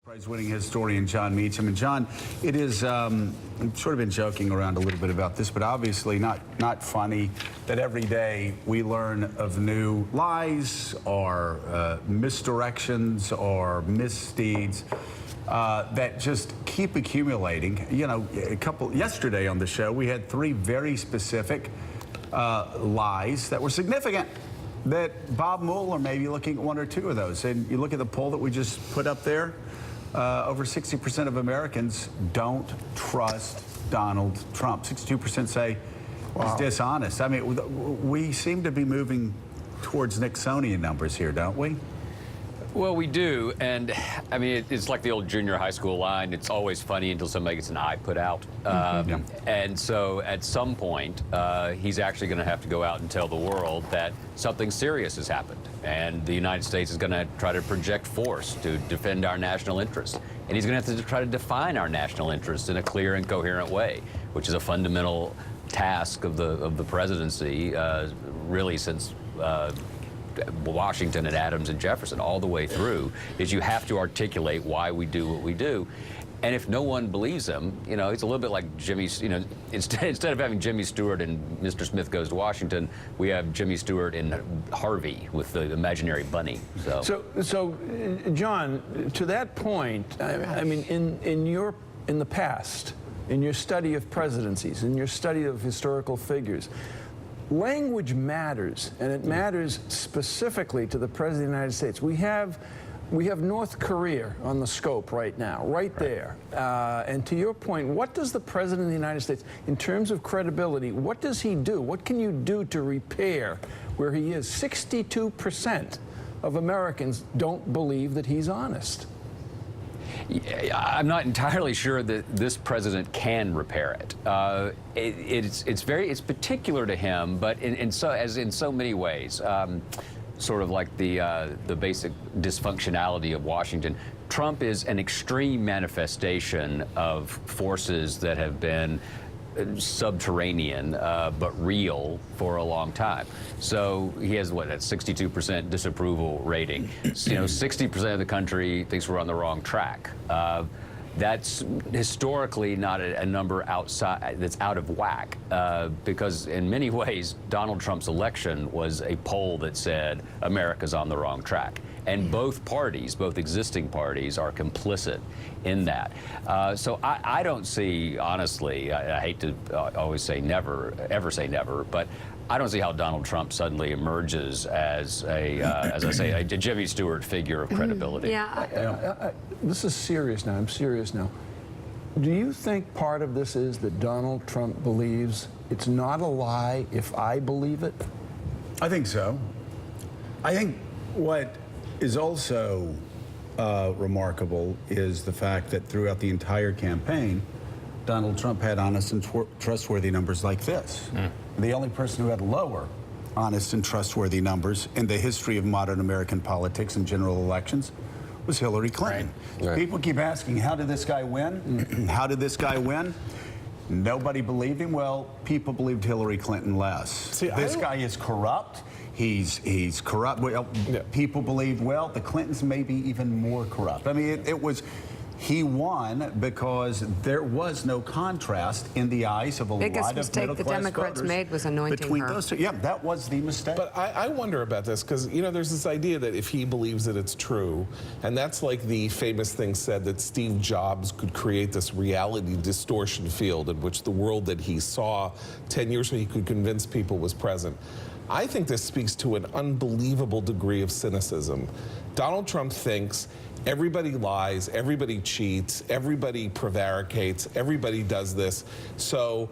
Prize-winning historian Jon Meacham. And Jon, it is, I've sort of been joking around a little bit about this, but obviously not funny that every day we learn of new lies or misdirections or misdeeds that just keep accumulating. You know, yesterday on the show, we had 3 very specific lies that were significant, that Bob Mueller may be looking at 1 or 2 of those. And you look at the poll that we just put up there, over 60% of Americans don't trust Donald Trump. 62% say he's dishonest. I mean, we seem to be moving towards Nixonian numbers here, don't we? Well, we do, and I mean, it's like the old junior high school line. It's always funny until somebody gets an eye put out. And so at some point, he's actually going to have to go out and tell the world that something serious has happened, and the United States is going to try to project force to defend our national interests. And he's going to have to try to define our national interests in a clear and coherent way, which is a fundamental task of the presidency, really since Washington and Adams and Jefferson all the way through, is you have to articulate why we do what we do. And if no one believes him, you know, it's a little bit like Jimmy, you know, instead of having Jimmy Stewart and Mr. Smith Goes to Washington, we have Jimmy Stewart and Harvey with the imaginary bunny. So Jon, to that point, I mean, in the past, in your study of presidencies, in your study of historical figures, language matters, and it matters specifically to the President of the United States. We have North Korea on the scope right now, right there. And to your point, what does the President of the United States, in terms of credibility, what does he do? What can you do to repair where he is? 62% of Americans don't believe that he's honest. I'm not entirely sure that this president can repair it. It's particular to him, but in so many ways, sort of like the basic dysfunctionality of Washington. Trump is an extreme manifestation of forces that have been subterranean but real for a long time. So he has what, that 62% disapproval rating. You know, 60% of the country thinks we're on the wrong track. That's historically not a number that's out of whack, because in many ways Donald Trump's election was a poll that said America's on the wrong track. And both parties, both existing parties, are complicit in that. So I don't see, honestly, I hate to always say never, ever say never, but I don't see how Donald Trump suddenly emerges as as I say, a Jimmy Stewart figure of credibility. This is serious now. I'm serious now. Do you think part of this is that Donald Trump believes it's not a lie if I believe it? I think so. I think what is also remarkable is the fact that throughout the entire campaign, Donald Trump had honest and trustworthy numbers like this. The only person who had lower honest and trustworthy numbers in the history of modern American politics and general elections was Hillary Clinton. Right. People keep asking, how did this guy win? How did this guy win? Nobody believed him. Well, people believed Hillary Clinton less. See, this guy is corrupt. He's corrupt. Well, people believed, well, the Clintons may be even more corrupt. I mean, he won because there was no contrast in the eyes of a lot of middle-class voters. Biggest mistake the Democrats made was anointing her. Those two. Yeah, that was the mistake. But I wonder about this because, you know, there's this idea that if he believes that it's true, and that's like the famous thing said that Steve Jobs could create this reality distortion field in which the world that he saw 10 years ago he could convince people was present. I think this speaks to an unbelievable degree of cynicism. Donald Trump thinks everybody lies, everybody cheats, everybody prevaricates, everybody does this. So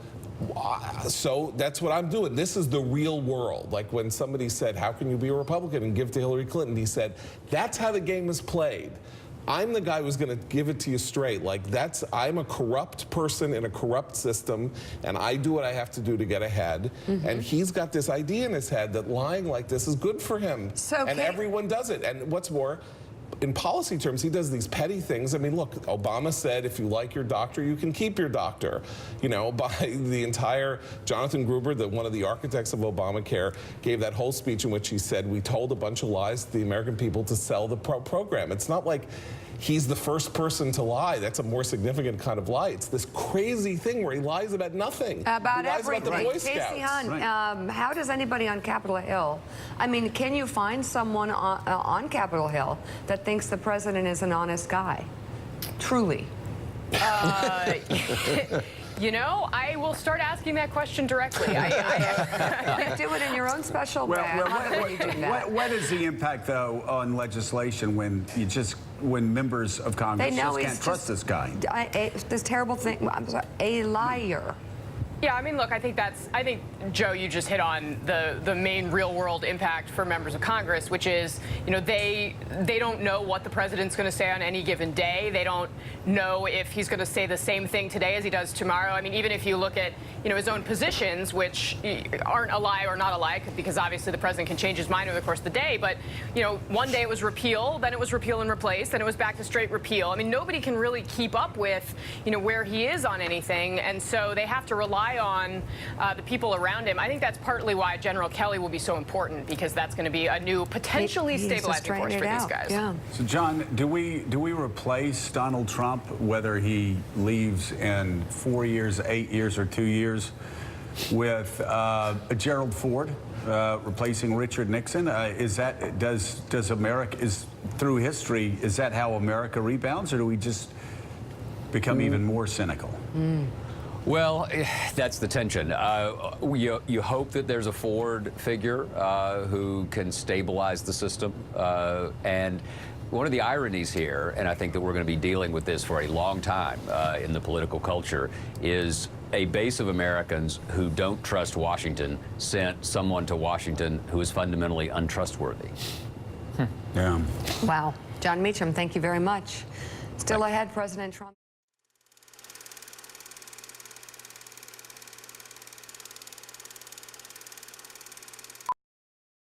that's what I'm doing. This is the real world. Like when somebody said, how can you be a Republican and give to Hillary Clinton? He said, that's how the game is played. I'm the guy who's going to give it to you straight. Like I'm a corrupt person in a corrupt system, and I do what I have to do to get ahead. And he's got this idea in his head that lying like this is good for him. And everyone does it. And what's more, in policy terms, he does these petty things. I mean, look, Obama said, if you like your doctor, you can keep your doctor. You know, by the entire, Jonathan Gruber, one of the architects of Obamacare, gave that whole speech in which he said, we told a bunch of lies to the American people to sell the program. It's not like he's the first person to lie. That's a more significant kind of lie. It's this crazy thing where he lies about nothing. About he lies everything. about the Boy Casey Scouts. Hunt, Right. how does anybody on Capitol Hill, I mean, can you find someone on Capitol Hill that thinks the president is an honest guy? Truly. You know, I will start asking that question directly. You do it in your own special way. I love it when you do that. what is the impact, though, on legislation when members of Congress They know just he's can't trust this guy? This terrible thing, I'm sorry, a liar. Yeah, I mean, look, I think, Joe, you just hit on the main real-world impact for members of Congress, which is, you know, they don't know what the president's going to say on any given day. They don't know if he's going to say the same thing today as he does tomorrow. I mean, even if you look at, you know, his own positions, which aren't a lie or not a lie, because obviously the president can change his mind over the course of the day. But, you know, one day it was repeal, then it was repeal and replace, then it was back to straight repeal. I mean, nobody can really keep up with, you know, where he is on anything, and so they have to rely on the people around him. I think that's partly why General Kelly will be so important, because that's going to be a new potentially stabilizing force for these guys. Yeah. So, John, do we replace Donald Trump, whether he leaves in 4 years, 8 years, or 2 years, with Gerald Ford replacing Richard Nixon? Does America, through history, is that how America rebounds, or do we just become even more cynical? Well, that's the tension. You hope that there's a Ford figure who can stabilize the system. And one of the ironies here, and I think that we're going to be dealing with this for a long time in the political culture, is a base of Americans who don't trust Washington sent someone to Washington who is fundamentally untrustworthy. Yeah. Wow. Jon Meacham, thank you very much. Still ahead, President Trump.